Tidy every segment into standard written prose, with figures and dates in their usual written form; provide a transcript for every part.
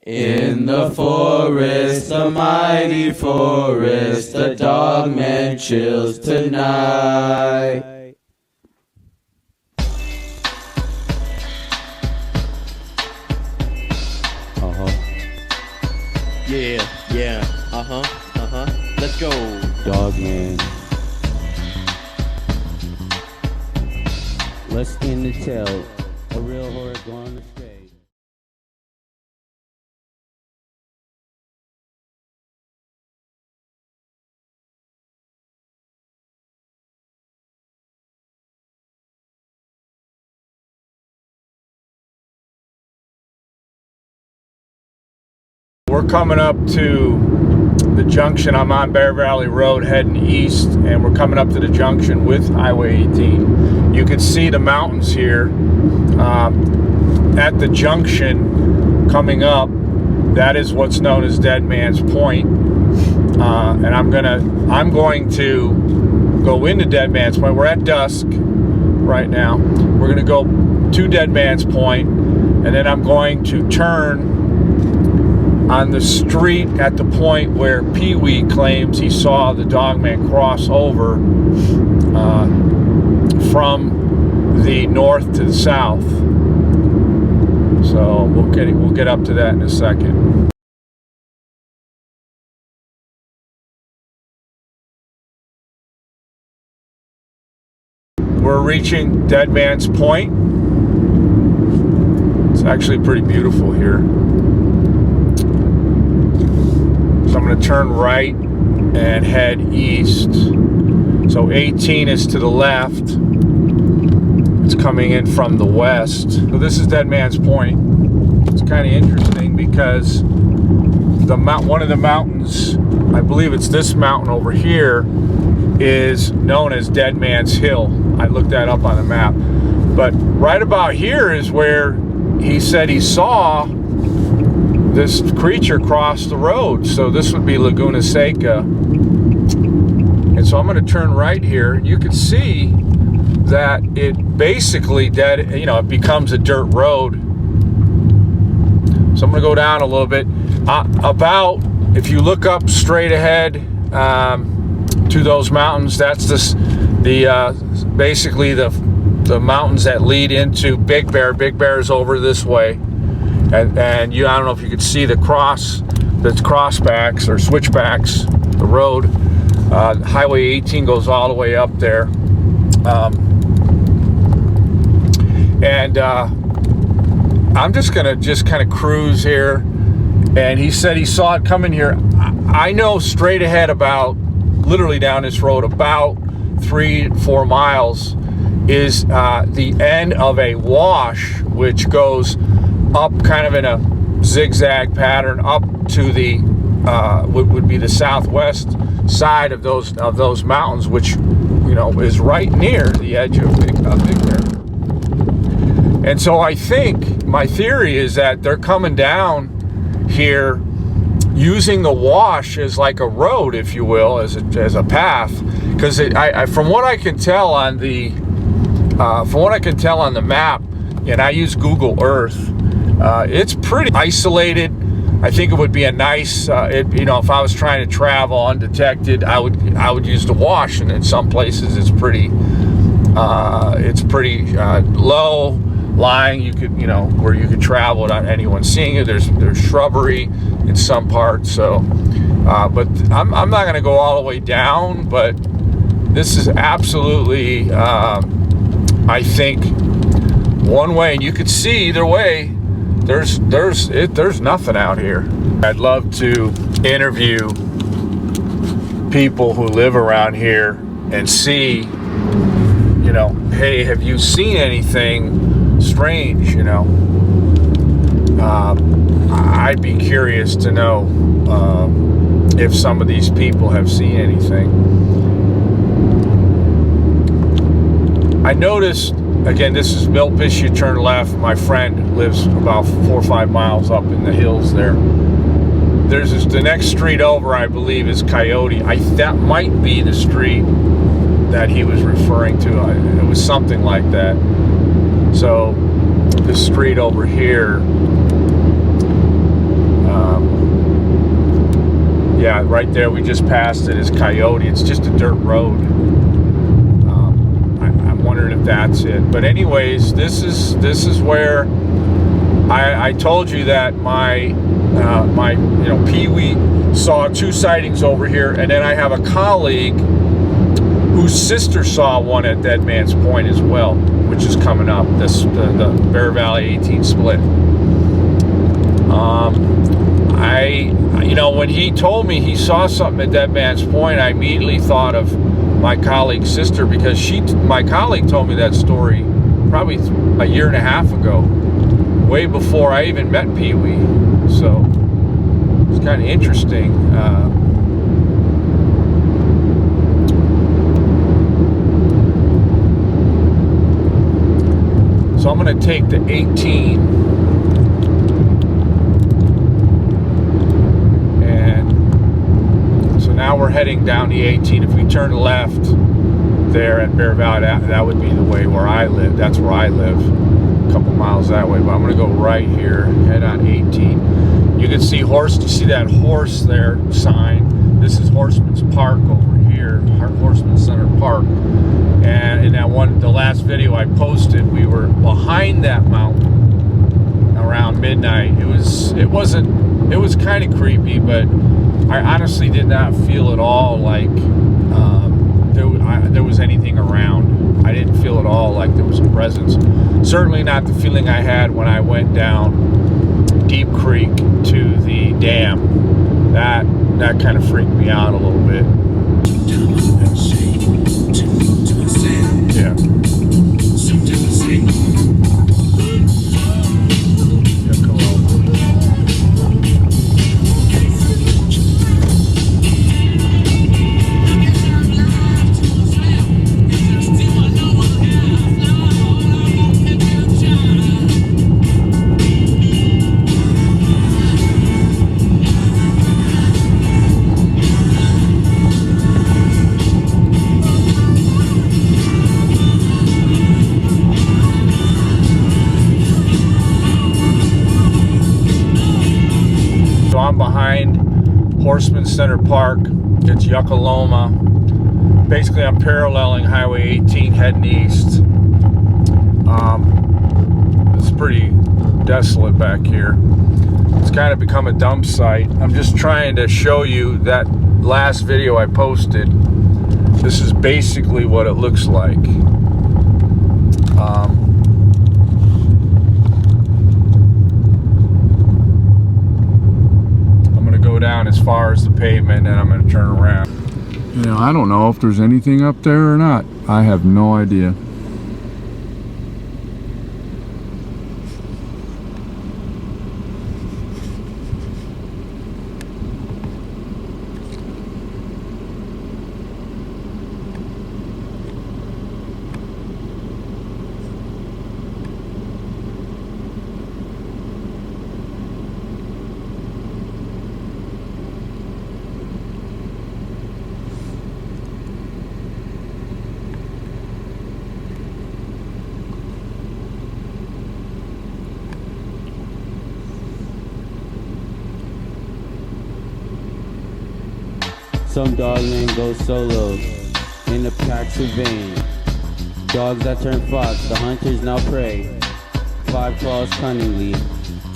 In the forest, the mighty forest, the Dogman chills tonight. Yeah, let's go. Dogman. Let's end the tale. A real horror gone to stay. We're coming up to the junction. I'm on Bear Valley Road heading east, and we're coming up to the junction with Highway 18. You can see the mountains here at the junction coming up. That is what's known as Deadman's Point, and I'm going to go into Deadman's Point. We're at Dusk right now. We're going to go to Deadman's Point, and then I'm going to turn on the street at the point where Pee-wee claims he saw the Dogman cross over from the north to the south. So we'll get up to that in a second. We're reaching Deadman's Point. It's actually pretty beautiful here. So I'm going to turn right and head east. So 18 is to the left. It's coming in from the west. So this is Deadman's Point. It's kind of interesting because one of the mountains, I believe it's this mountain over here, is known as Deadman's Hill. I looked that up on the map. But right about here is where he said he saw this creature cross the road. So this would be Laguna Seca. And so I'm going to turn right here. You can see that it basically it becomes a dirt road. So I'm going to go down a little bit. If you look up straight ahead to those mountains, that's basically the mountains that lead into Big Bear. Big Bear is over this way. And I don't know if you could see the crossbacks or switchbacks, the road. Highway 18 goes all the way up there. I'm just gonna kind of cruise here. And he said he saw it coming here. I know straight ahead, about literally down this road, about 3-4 miles, is the end of a wash, which goes up kind of in a zigzag pattern up to the would be the southwest side of those mountains, which is right near the edge of Big Bear. And so I think my theory is that they're coming down here using the wash as like a road, if you will, as a path, because from what I can tell on the map, and I use Google Earth. It's pretty isolated. I think it would be a nice, if I was trying to travel undetected, I would use the wash. And in some places, it's pretty low lying. You could, where you could travel without anyone seeing it. There's shrubbery in some parts. So, but I'm not going to go all the way down. But this is absolutely, I think, one way, and you could see either way. There's nothing out here. I'd love to interview people who live around here and see, hey, have you seen anything strange? I'd be curious to know if some of these people have seen anything. I noticed. Again, this is Milpish. You turn left. My friend lives about 4 or 5 miles up in the hills there. There's the next street over, I believe, is Coyote. That might be the street that he was referring to. It was something like that. So this street over here Yeah, right there, we just passed it, is Coyote. It's just a dirt road. I'm wondering if that's it. But anyways, this is where I told you that my Pee-wee saw 2 sightings over here, and then I have a colleague whose sister saw one at Deadman's Point as well, which is coming up. The Bear Valley 18 split. When he told me he saw something at Deadman's Point, I immediately thought of my colleague's sister, because my colleague told me that story probably a year and a half ago, way before I even met Pee-wee. So it's kind of interesting. So I'm going to take the 18. Now we're heading down the 18. If we turn left there at Bear Valley, that would be the way where I live. That's where I live, a couple miles that way. But I'm going to go right here, head on 18. You can see you see that horse there sign. This is Horseman's Park over here, Horseman Center Park. And in the last video I posted, we were behind that mountain around midnight. It was kind of creepy, but I honestly did not feel at all like there was anything around. I didn't feel at all like there was a presence. Certainly not the feeling I had when I went down Deep Creek to the dam. That kind of freaked me out a little bit. Yeah. Behind Horseman Center Park, it's Yucca-Loma. Basically, I'm paralleling Highway 18 heading east. It's pretty desolate back here. It's kind of become a dump site. I'm just trying to show you that last video I posted. This is basically what it looks like. Down as far as the pavement, and I'm going to turn around. I don't know if there's anything up there or not. I have no idea. Some dogmen go solo in the packs of vain. Dogs that turn fox, the hunters now prey. 5 claws cunningly,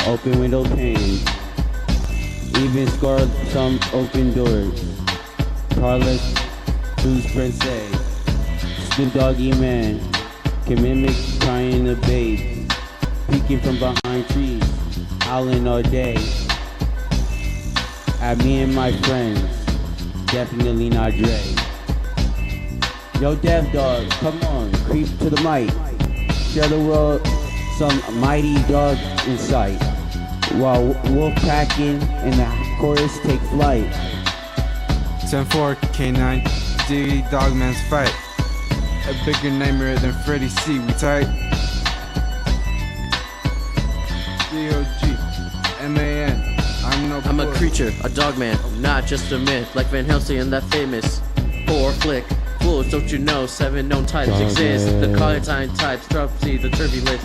open window panes. Even scarred some open doors. Carlos, who's Princess. Snoop Doggy man can mimic crying the babes. Peeking from behind trees, howling all day. At me and my friends. Definitely not Dre. Yo, Dev Dog, come on, creep to the mic. Share the world some mighty dog in sight. While wolf packing and the chorus take flight. 10-4, K9, D Dogman's fight. A bigger nightmare than Freddy C, we tight. D-O-G-M-A-N. I'm a creature, a dogman, not just a myth. Like Van Helsing and that famous 4 flick. Fools, don't you know, 7 known types exist. The Collatine types, Dropsy, the turbulent.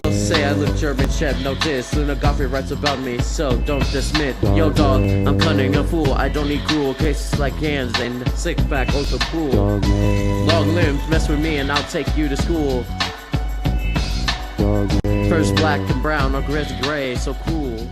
Will say I look German Chef, no diss. Luna Goffrey writes about me, so don't dismiss. Yo dog, I'm cunning a fool. I don't need cruel cases like hands and six pack also cruel. Dogman. Long limbs, mess with me and I'll take you to school. Dogman. First black and brown or gray, so cool.